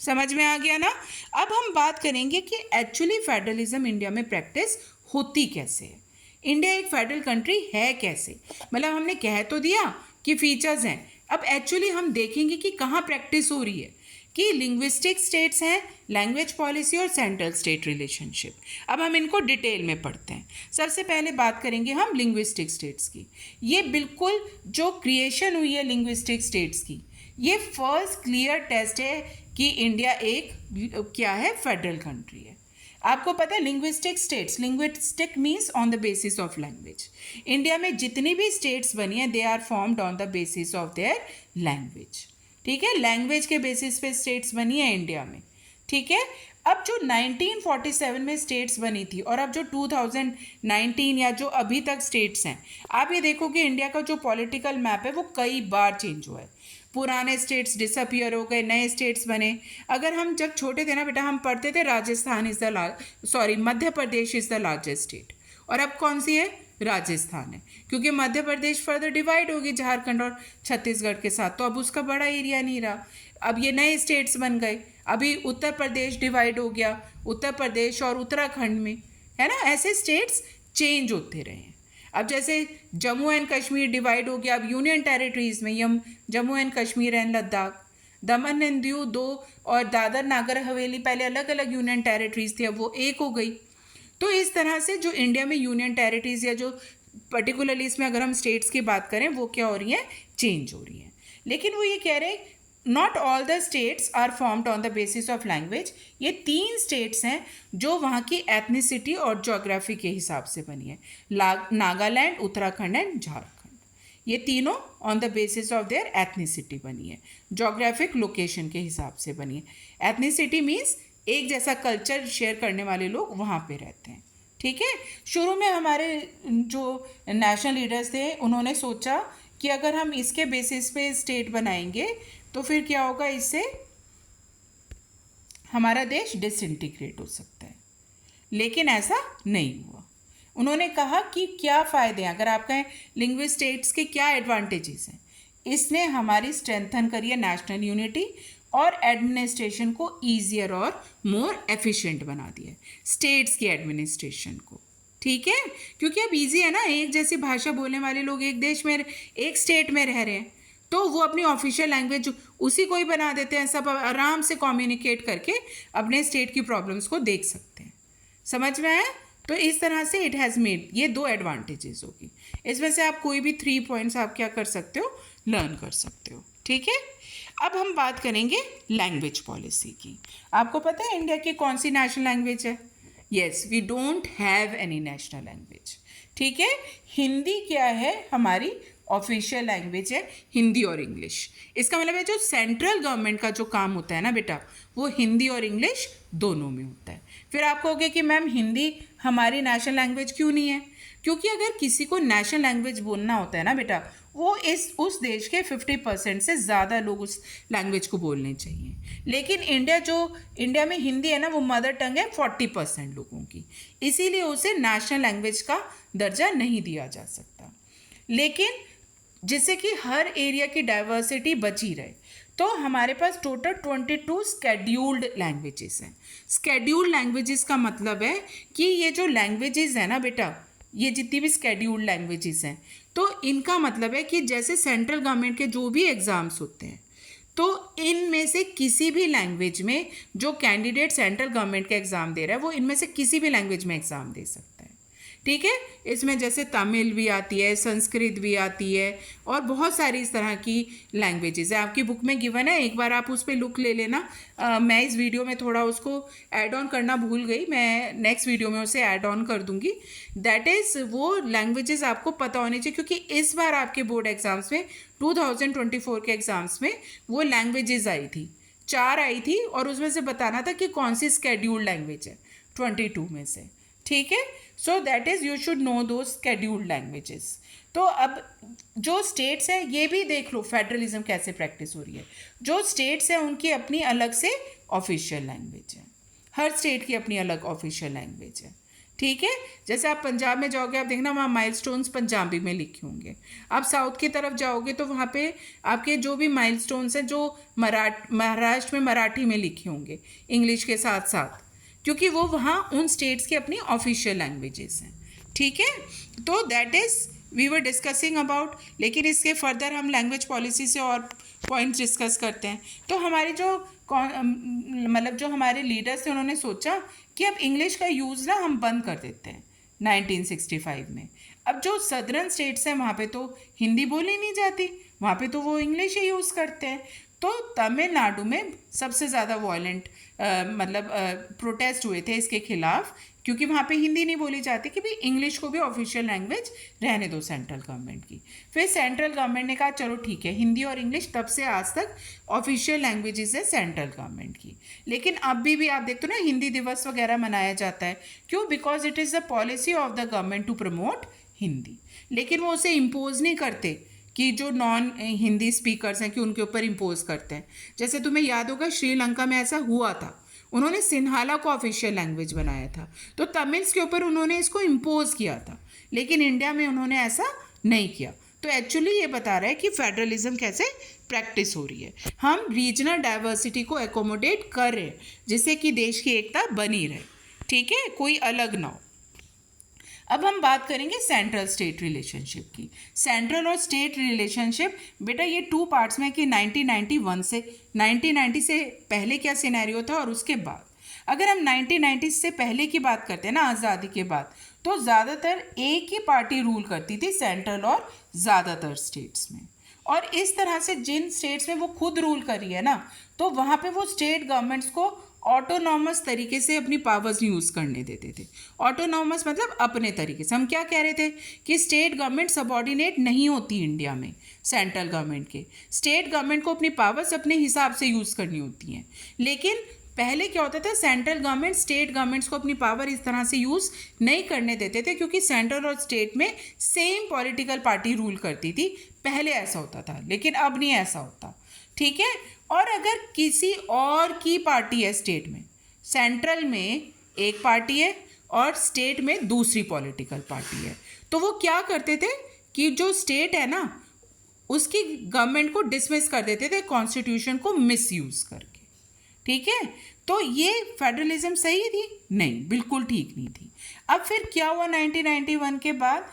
समझ में आ गया ना? अब हम बात करेंगे कि एक्चुअली फेडरलिज्म इंडिया में प्रैक्टिस होती कैसे है, इंडिया एक फेडरल कंट्री है कैसे। मतलब हमने कह तो दिया कि फीचर्स हैं, अब एक्चुअली हम देखेंगे कि कहाँ प्रैक्टिस हो रही है। कि लिंग्विस्टिक स्टेट्स हैं, लैंग्वेज पॉलिसी और सेंट्रल स्टेट रिलेशनशिप। अब हम इनको डिटेल में पढ़ते हैं। सबसे पहले बात करेंगे हम लिंग्विस्टिक स्टेट्स की। ये बिल्कुल जो क्रिएशन हुई है लिंग्विस्टिक स्टेट्स की, ये फर्स्ट क्लियर टेस्ट है कि इंडिया एक क्या है, फेडरल कंट्री है। आपको पता है linguistic states, linguistic means on the basis of language. India में जितनी भी स्टेट्स बनी हैं they are formed on the basis of their language. ठीक है, लैंग्वेज के बेसिस पे स्टेट्स बनी है इंडिया में। ठीक है, अब जो 1947 में स्टेट्स बनी थी और अब जो 2019 या जो अभी तक स्टेट्स हैं, आप ये देखोगे इंडिया का जो पॉलिटिकल मैप है वो कई बार चेंज हुआ है। पुराने स्टेट्स डिसअपियर हो गए, नए स्टेट्स बने। अगर हम जब छोटे थे ना बेटा, हम पढ़ते थे Rajasthan is the Madhya Pradesh is the largest state, और अब कौन सी है, राजस्थान है। क्योंकि मध्य प्रदेश फर्दर डिवाइड होगी झारखंड और छत्तीसगढ़ के साथ, तो अब उसका बड़ा एरिया नहीं रहा। अब ये नए स्टेट्स बन गए। अभी उत्तर प्रदेश डिवाइड हो गया, उत्तर प्रदेश और उत्तराखंड में, है ना। ऐसे स्टेट्स चेंज होते रहे हैं। अब जैसे जम्मू एंड कश्मीर डिवाइड हो गया, अब यूनियन टेरिटरीज में यम Jammu and Kashmir and Ladakh, Daman and Diu दो, और दादर नागर हवेली पहले अलग अलग यूनियन टेरिटरीज थी, अब वो एक हो गई। तो इस तरह से जो इंडिया में यूनियन टेरिटरीज या जो पर्टिकुलरली इसमें अगर हम स्टेट्स की बात करें वो क्या हो रही हैं, चेंज हो रही हैं। लेकिन वो ये कह रहे हैं not all the states are formed on the basis of language. ये 3 स्टेट्स हैं जो वहाँ की एथनिसिटी और जोग्राफी के हिसाब से बनी है, नागालैंड, उत्तराखंड एंड झारखंड। ये तीनों on the basis of their ethnicity बनी है, जोग्राफिक लोकेशन के हिसाब से बनी है। एथनिसिटी मीन्स एक जैसा कल्चर शेयर करने वाले लोग वहाँ पे रहते हैं। ठीक है, शुरू में हमारे जो नेशनल लीडर्स थे उन्होंने सोचा कि अगर हम इसके बेसिस पे स्टेट बनाएंगे तो फिर क्या होगा, इससे हमारा देश डिसइंटीग्रेट हो सकता है। लेकिन ऐसा नहीं हुआ। उन्होंने कहा कि क्या फ़ायदे हैं, अगर आप कहें लिंग्विस्टिक स्टेट्स के क्या एडवांटेजेस हैं, इसने हमारी स्ट्रेंथन करी है नेशनल यूनिटी और एडमिनिस्ट्रेशन को ईजियर और मोर एफिशिएंट बना दिया है, स्टेट्स की एडमिनिस्ट्रेशन को। ठीक है, क्योंकि अब इजी है ना, एक जैसी भाषा बोलने वाले लोग एक देश में, एक स्टेट में रह रहे हैं, तो वो अपनी ऑफिशियल लैंग्वेज उसी को ही बना देते हैं। सब आराम से कम्युनिकेट करके अपने स्टेट की प्रॉब्लम्स को देख सकते हैं। समझ में आया? तो इस तरह से इट हैज़ मेड, ये 2 एडवांटेजेस होगी। इसमें से आप कोई भी 3 पॉइंट्स आप क्या कर सकते हो, लर्न कर सकते हो। ठीक है, अब हम बात करेंगे लैंग्वेज पॉलिसी की। आपको पता है इंडिया की कौन सी नेशनल लैंग्वेज है? Yes, we don't have any national language. ठीक है, हिंदी क्या है, हमारी ऑफिशियल लैंग्वेज है, हिंदी और इंग्लिश। इसका मतलब है जो सेंट्रल गवर्नमेंट का जो काम होता है ना बेटा, वो हिंदी और इंग्लिश दोनों में होता है। फिर आप कहोगे कि मैम हिंदी हमारी नेशनल लैंग्वेज क्यों नहीं है? क्योंकि अगर किसी को नेशनल लैंग्वेज बोलना होता है ना बेटा, वो उस देश के 50% से ज़्यादा लोग उस लैंग्वेज को बोलने चाहिए। लेकिन इंडिया में हिंदी है ना, वो मदर टंग है 40% लोगों की, इसीलिए उसे नेशनल लैंग्वेज का दर्जा नहीं दिया जा सकता। लेकिन जिससे कि हर एरिया की डाइवर्सिटी बची रहे, तो हमारे पास टोटल 22 स्केड्यूल्ड लैंग्वेजेस हैं। स्केड्यूल्ड लैंग्वेजेस का मतलब है कि ये जो लैंग्वेजेस है ना बेटा, ये जितनी भी स्केड्यूल्ड लैंग्वेजेस हैं, तो इनका मतलब है कि जैसे सेंट्रल गवर्नमेंट के जो भी एग्ज़ाम्स होते हैं, तो इनमें से किसी भी लैंग्वेज में जो कैंडिडेट सेंट्रल गवर्नमेंट का एग्ज़ाम दे रहा है वो इनमें से किसी भी लैंग्वेज में एग्ज़ाम दे सकता है। ठीक है, इसमें जैसे तमिल भी आती है, संस्कृत भी आती है और बहुत सारी इस तरह की लैंग्वेजेस है। आपकी बुक में गिवन है, एक बार आप उस पर लुक ले लेना। मैं इस वीडियो में थोड़ा उसको ऐड ऑन करना भूल गई, मैं नेक्स्ट वीडियो में उसे ऐड ऑन कर दूंगी। दैट इज़ वो लैंग्वेजेस आपको पता होनी चाहिए, क्योंकि इस बार आपके बोर्ड एग्जाम्स में 2024 के एग्ज़ाम्स में वो लैंग्वेजेस आई थी, 4 आई थी, और उसमें से बताना था कि कौन सी स्केड्यूल्ड लैंग्वेज है 22 में से। ठीक है, so that is you should know दो स्केड्यूल्ड लैंग्वेजेस। तो अब जो स्टेट्स हैं ये भी देख लो फेडरलिज्म कैसे प्रैक्टिस हो रही है। जो स्टेट्स हैं उनकी अपनी अलग से ऑफिशियल लैंग्वेज है, हर स्टेट की अपनी अलग ऑफिशियल लैंग्वेज है। ठीक है, जैसे आप पंजाब में जाओगे, आप देखना वहाँ माइलस्टोन्स पंजाबी में लिखे होंगे। आप साउथ की तरफ जाओगे तो वहाँ पे आपके जो भी माइलस्टोन्स हैं जो महाराष्ट्र में मराठी में लिखे होंगे इंग्लिश के साथ साथ, क्योंकि वो वहाँ उन स्टेट्स की अपनी ऑफिशियल लैंग्वेजेस हैं। ठीक है, तो that is we were discussing about, लेकिन इसके फर्दर हम लैंग्वेज पॉलिसी से और पॉइंट्स डिस्कस करते हैं। तो हमारे जो मतलब जो हमारे लीडर्स थे उन्होंने सोचा कि अब इंग्लिश का यूज़ ना हम बंद कर देते हैं 1965 में। अब जो सदर्न स्टेट्स हैं वहाँ पे तो हिंदी बोली नहीं जाती, वहाँ पे तो वो इंग्लिश ही यूज़ करते हैं। तो तमिलनाडु में सबसे ज़्यादा वॉयलेंट मतलब प्रोटेस्ट हुए थे इसके खिलाफ, क्योंकि वहाँ पे हिंदी नहीं बोली जाती कि भाई इंग्लिश को भी ऑफिशियल लैंग्वेज रहने दो सेंट्रल गवर्नमेंट की। फिर सेंट्रल गवर्नमेंट ने कहा चलो ठीक है, हिंदी और इंग्लिश तब से आज तक ऑफिशियल लैंग्वेजेस है सेंट्रल गवर्नमेंट की। लेकिन अब भी आप देखते हो ना, हिंदी दिवस वगैरह मनाया जाता है, क्यों? Because it is the policy of the government to promote Hindi. लेकिन वो उसे इम्पोज नहीं करते कि जो नॉन हिंदी स्पीकर्स हैं कि उनके ऊपर इम्पोज करते हैं। जैसे तुम्हें याद होगा श्रीलंका में ऐसा हुआ था, उन्होंने सिन्हाला को ऑफिशियल लैंग्वेज बनाया था, तो तमिल्स के ऊपर उन्होंने इसको इम्पोज किया था, लेकिन इंडिया में उन्होंने ऐसा नहीं किया। तो एक्चुअली ये बता रहा है कि फेडरलिज्म कैसे प्रैक्टिस हो रही है। हम रीजनल डाइवर्सिटी को एकोमोडेट कर रहे हैं जिससे कि देश की एकता बनी रहे। ठीक है, कोई अलग ना हो। अब हम बात करेंगे सेंट्रल स्टेट रिलेशनशिप की। सेंट्रल और स्टेट रिलेशनशिप बेटा ये 2 पार्ट्स में कि 1991 से 1990 से पहले क्या सिनेरियो था और उसके बाद। अगर हम 1990 से पहले की बात करते हैं ना, आज़ादी के बाद, तो ज़्यादातर एक ही पार्टी रूल करती थी सेंट्रल और ज़्यादातर स्टेट्स में। और इस तरह से जिन स्टेट्स में वो खुद रूल कर रही है ना, तो वहाँ पे वो स्टेट गवर्नमेंट्स को ऑटोनॉमस तरीके से अपनी पावर्स यूज़ करने देते थे। ऑटोनॉमस मतलब अपने तरीके से। हम क्या कह रहे थे कि स्टेट गवर्नमेंट सबॉर्डिनेट नहीं होती इंडिया में सेंट्रल गवर्नमेंट के। स्टेट गवर्नमेंट को अपनी पावर्स अपने हिसाब से यूज़ करनी होती हैं। लेकिन पहले क्या होता था, सेंट्रल गवर्नमेंट स्टेट गवर्नमेंट्स को अपनी पावर इस तरह से यूज़ नहीं करने देते थे, क्योंकि सेंट्रल और स्टेट में सेम पॉलिटिकल पार्टी रूल करती थी। पहले ऐसा होता था, लेकिन अब नहीं ऐसा होता। ठीक है, और अगर किसी और की पार्टी है स्टेट में, सेंट्रल में एक पार्टी है और स्टेट में दूसरी पॉलिटिकल पार्टी है, तो वो क्या करते थे कि जो स्टेट है ना उसकी गवर्नमेंट को डिसमिस कर देते थे कॉन्स्टिट्यूशन को मिसयूज़ करके। ठीक है, तो ये फेडरलिज्म सही थी? नहीं, बिल्कुल ठीक नहीं थी। अब फिर क्या हुआ 1991 के बाद,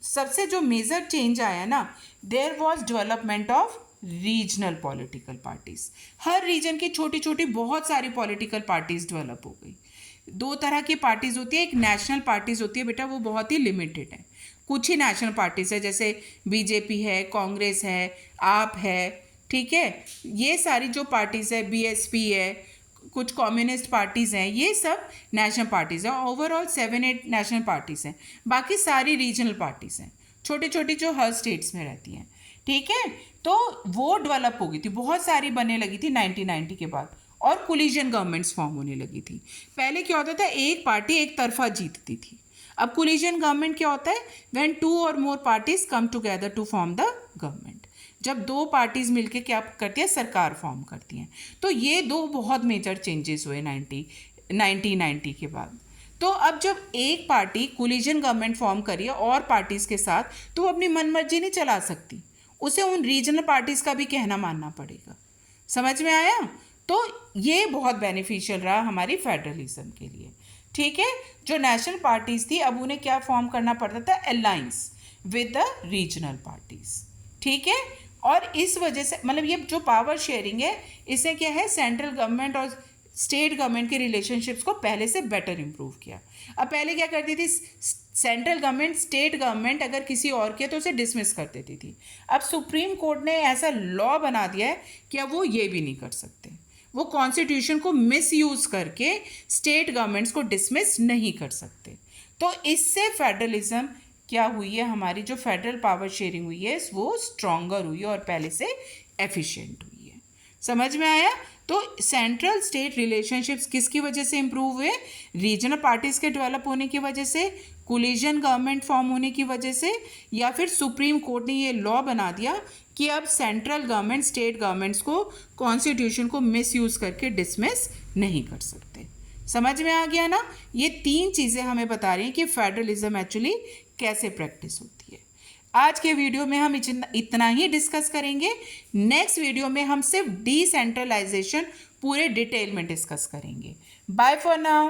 सबसे जो मेजर चेंज आया ना, there was development of regional political parties. हर रीजन की छोटी छोटी बहुत सारी पॉलिटिकल पार्टीज डेवलप हो गई। 2 तरह की पार्टीज होती है, एक नेशनल पार्टीज होती है बेटा, वो बहुत ही लिमिटेड है, कुछ ही नेशनल पार्टीज है, जैसे बीजेपी है, कांग्रेस है, आप है। ठीक है, ये सारी जो पार्टीज है, बीएसपी है, कुछ कम्युनिस्ट पार्टीज़ हैं, ये सब नेशनल पार्टीज़ हैं। ओवरऑल 7-8 नेशनल पार्टीज़ हैं, बाकी सारी रीजनल पार्टीज़ हैं, छोटी छोटी जो हर स्टेट्स में रहती हैं। ठीक है, तो वो डेवलप हो गई थी, बहुत सारी बनने लगी थी 1990 के बाद, और कोलिजन गवर्नमेंट्स फॉर्म होने लगी थी। पहले क्या होता था, एक पार्टी एक तरफा जीतती थी। अब कोलिजन गवर्नमेंट क्या होता है, व्हेन 2 और more parties come together to form the government. जब 2 पार्टीज मिलके क्या करती है, सरकार फॉर्म करती हैं। तो ये 2 बहुत मेजर चेंजेस हुए 1990 के बाद। तो अब जब एक पार्टी कोलिजन गवर्नमेंट फॉर्म करी है और पार्टीज के साथ, तो वो अपनी मनमर्जी नहीं चला सकती, उसे उन रीजनल पार्टीज़ का भी कहना मानना पड़ेगा। समझ में आया? तो ये बहुत बेनिफिशियल रहा हमारी फेडरलिज्म के लिए। ठीक है, जो नेशनल पार्टीज़ थी अब उन्हें क्या फॉर्म करना पड़ता था, alliance with the regional parties. ठीक है, और इस वजह से मतलब ये जो पावर शेयरिंग है इसने क्या है, सेंट्रल गवर्नमेंट और स्टेट गवर्नमेंट के रिलेशनशिप्स को पहले से बेटर इम्प्रूव किया। अब पहले क्या करती थी सेंट्रल गवर्नमेंट, स्टेट गवर्नमेंट अगर किसी और के तो उसे डिसमिस कर देती थी। अब सुप्रीम कोर्ट ने ऐसा लॉ बना दिया है कि अब वो ये भी नहीं कर सकते, वो कॉन्स्टिट्यूशन को मिसयूज करके स्टेट गवर्नमेंट्स को डिसमिस नहीं कर सकते। तो इससे फेडरलिज्म क्या हुई है, हमारी जो फेडरल पावर शेयरिंग हुई है वो स्ट्रॉन्गर हुई है और पहले से एफिशिएंट हुई है। समझ में आया? तो सेंट्रल स्टेट रिलेशनशिप्स किसकी वजह से इंप्रूव हुए, रीजनल पार्टीज के डेवलप होने की वजह से, कोलिजन गवर्नमेंट फॉर्म होने की वजह से, या फिर सुप्रीम कोर्ट ने ये लॉ बना दिया कि अब सेंट्रल गवर्नमेंट स्टेट गवर्नमेंट्स को कॉन्स्टिट्यूशन को मिसयूज करके डिसमिस नहीं कर सकते। समझ में आ गया ना? ये 3 चीज़ें हमें बता रही हैं कि फेडरलिज्म एक्चुअली कैसे प्रैक्टिस होती है। आज के वीडियो में हम इतना ही डिस्कस करेंगे। नेक्स्ट वीडियो में हम सिर्फ डिसेंट्रलाइजेशन पूरे डिटेल में डिस्कस करेंगे। Bye for now.